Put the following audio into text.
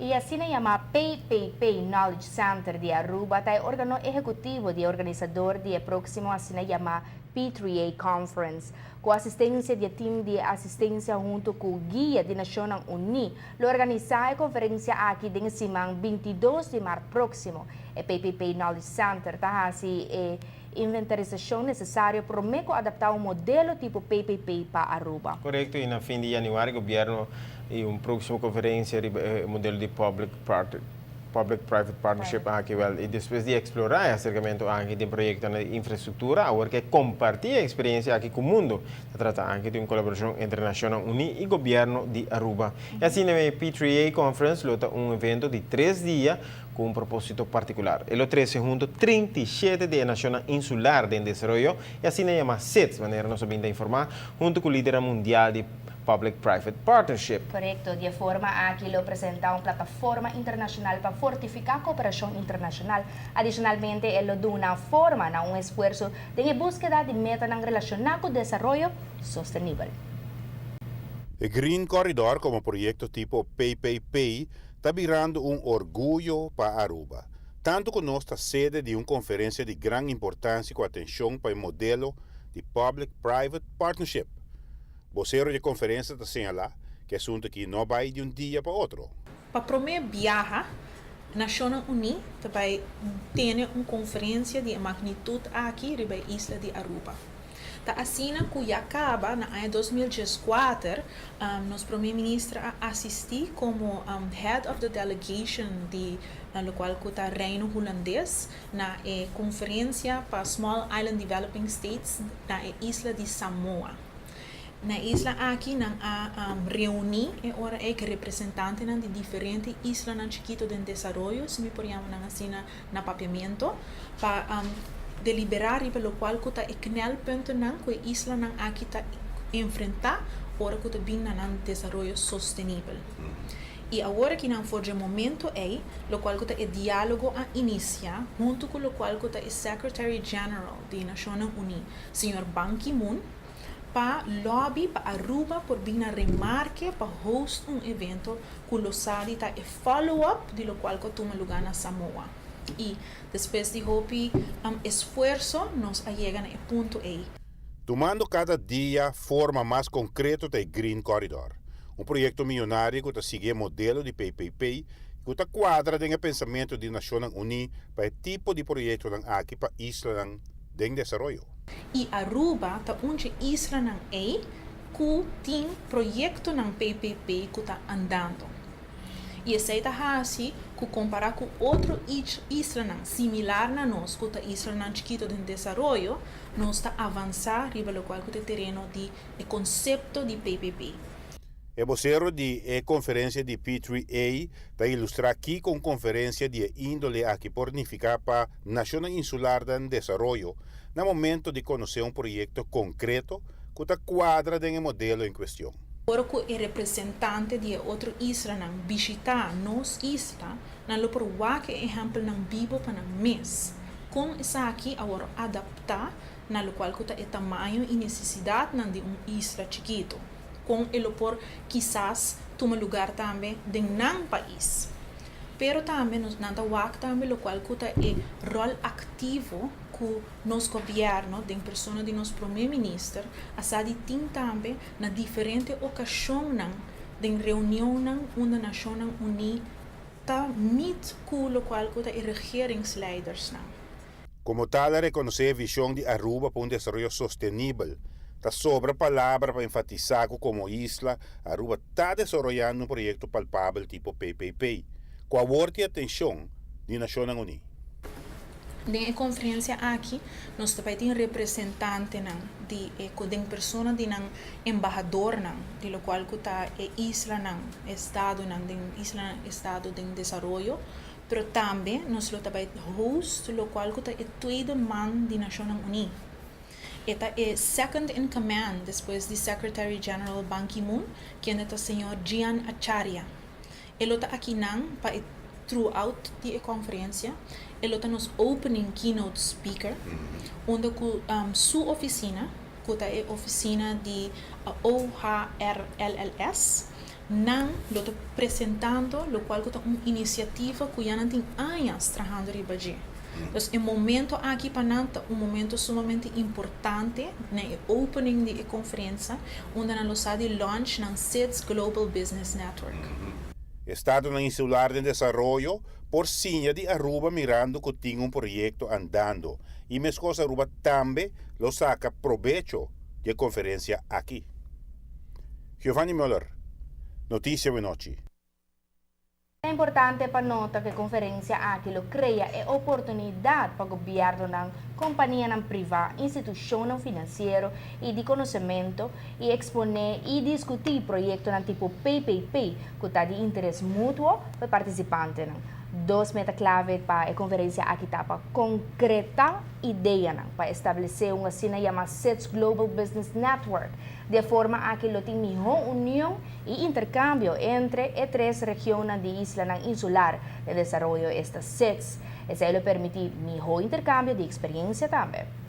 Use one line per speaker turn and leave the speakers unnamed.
Y así se llama PPP Knowledge Center de Aruba, el órgano ejecutivo de organizador del próximo, así se llama P3A Conference, con asistencia del team de asistencia junto con Guía de Naciones Unidas. Lo organiza la conferencia aquí en Simán 22 de marzo próximo. El PPP Knowledge Center está así inventarização necessária para meio adaptar um modelo tipo PPP para Aruba.
Correto, e no fim de janeiro o governo e uma próxima conferência de modelo de public-private partnership aqui, e depois de explorar acercamento aqui de projeto na infraestrutura, agora que compartilhar a experiência aqui com o mundo, trata aqui de uma colaboração entre Nações Unidas e governo de Aruba. E assim, na P3A Conference, lota um evento de 3 dias com um propósito particular. Ele oferece junto 37 de nações insular de desenvolvimento e assim se chama CITES, maneira nós sabemos informar, junto com o líder mundial de Public-Private Partnership.
Correcto, de forma aqui lo apresenta uma plataforma internacional para fortificar a cooperação internacional. Adicionalmente, ele dá uma forma, um esforço de búsqueda de metas relacionadas com o desenvolvimento sustentável.
O Green Corridor, como projeto tipo PPP, está virando um orgulho para Aruba. Tanto que nós está sede de uma conferência de grande importância com atenção para o modelo de Public-Private Partnership. Vocero de conferência está señalar que é assunto que não vai de um dia para outro.
Para promover viajar, Nações Unidas vai ter uma conferência de magnitude aqui na isla de Aruba. Ta assina que acaba na ano 2014, nosso primeiro-ministro assistir como head of the delegation de no qual está Reino Holandês na conferência para Small Island Developing States na isla de Samoa. Na isla aqui não há reunir e ora é que representante de diferentes islas na chiquito de desenvolvimento, se me podemos assim na papiamento para deliberar pelo qual kuta iknel punto nang que isla nang aqui tá enfrentar ora kuta bem na desenvolvimento sustentável. E agora que não for de momento é lo qual kuta é diálogo a iniciar junto com lo qual kuta é Secretary General de Nações Unidas, Sr. Ban Ki-moon, para lobby para Aruba por bem na remarque para host evento que lo sabe tá é follow-up de lo qual kuta toma lugar na Samoa. E depois de hopi esforço, nós chegamos ao ponto A.
Tomando cada dia forma mais concreta do Green Corridor, um projeto milionário que está seguindo o modelo de PPP, que está quadra com o pensamento de Nações Unidas para o tipo de projeto aqui para a isla de desenvolvimento.
E Aruba está onde isla não é, que tem projeto ng PPP que está andando. E essa é assim, que comparar com outro isla similar na nós, que é isla chiquito de desenvolvimento, nós está avançar riba lo qual que é terreno de conceito de PPP.
O vocero de conferência de P3A está ilustrar aqui com conferência de índole aqui por unificar para Nações Insular de Desenvolvimento, no momento de conhecer um projeto concreto que está quadra do modelo em questão.
Agora que o representante de outra isla não visitar nossa isla, não lo provar que exemplo não vivo para um mês. Com isso aqui, agora adaptar na lo qual que é tamanho e necessidade de isla chiquito. Com ele por quizás toma lugar também de um país. Pero também nós não tawag também lo qual que é rol ativo que nosso governo, de pessoa de nosso primeiro-ministro, asadi tem também na diferente ocasião de reunião onde as Nações Unidas tá mit com lo qual que é regeringsleiders
Como tal, reconhecer a visão de Aruba para desenvolvimento sustentável. Está sobra palavra para enfatizar que como isla, Aruba está desenvolvendo projeto palpável tipo PPP, com a forte atenção de Nações Unidas.
Na conferência aqui, nós também temos representante de pessoa de embaixador de lo qual que está isla estado estado de desenvolvimento, pero também nós também host lo qual que está tweede man de Nações Unidas. Esta é second in command depois de Secretary General Ban Ki-moon, que é o Sr. Gian Acharya. Ele está aqui para throughout die conferência, ele está nos opening keynote speaker, onde sua oficina, que é a oficina de OHRLLS, Nan lo está presentando, lo cual es una iniciativa que ya no tiene años trabajando en allí. Entonces, el momento aquí para Nanta, un momento sumamente importante, en el opening de la conferencia, donde nos ha de launch en SIDS Global Business Network.
Estado Insular de Desarrollo, por Sinha de Aruba mirando que tiene un proyecto andando. Y Mescosa Aruba también lo saca provecho de conferencia aquí. Giovanni Müller, Noticia Venoci.
É importante para nota que a conferência aqui cria a oportunidade para o governo, companhia privada, instituição financeira e de conhecimento e exponer e discutir projetos tipo PPP que está de interesse mútuo para participantes. Dois meta-clave para a conferência aqui está para concretar ideia para estabelecer uma cena chamada SIDS Global Business Network, de forma a que lo tem melhor união e intercâmbio entre as três regiões de isla insular de desenvolvimento esta SIDS. Isso permite melhor intercâmbio de experiência também.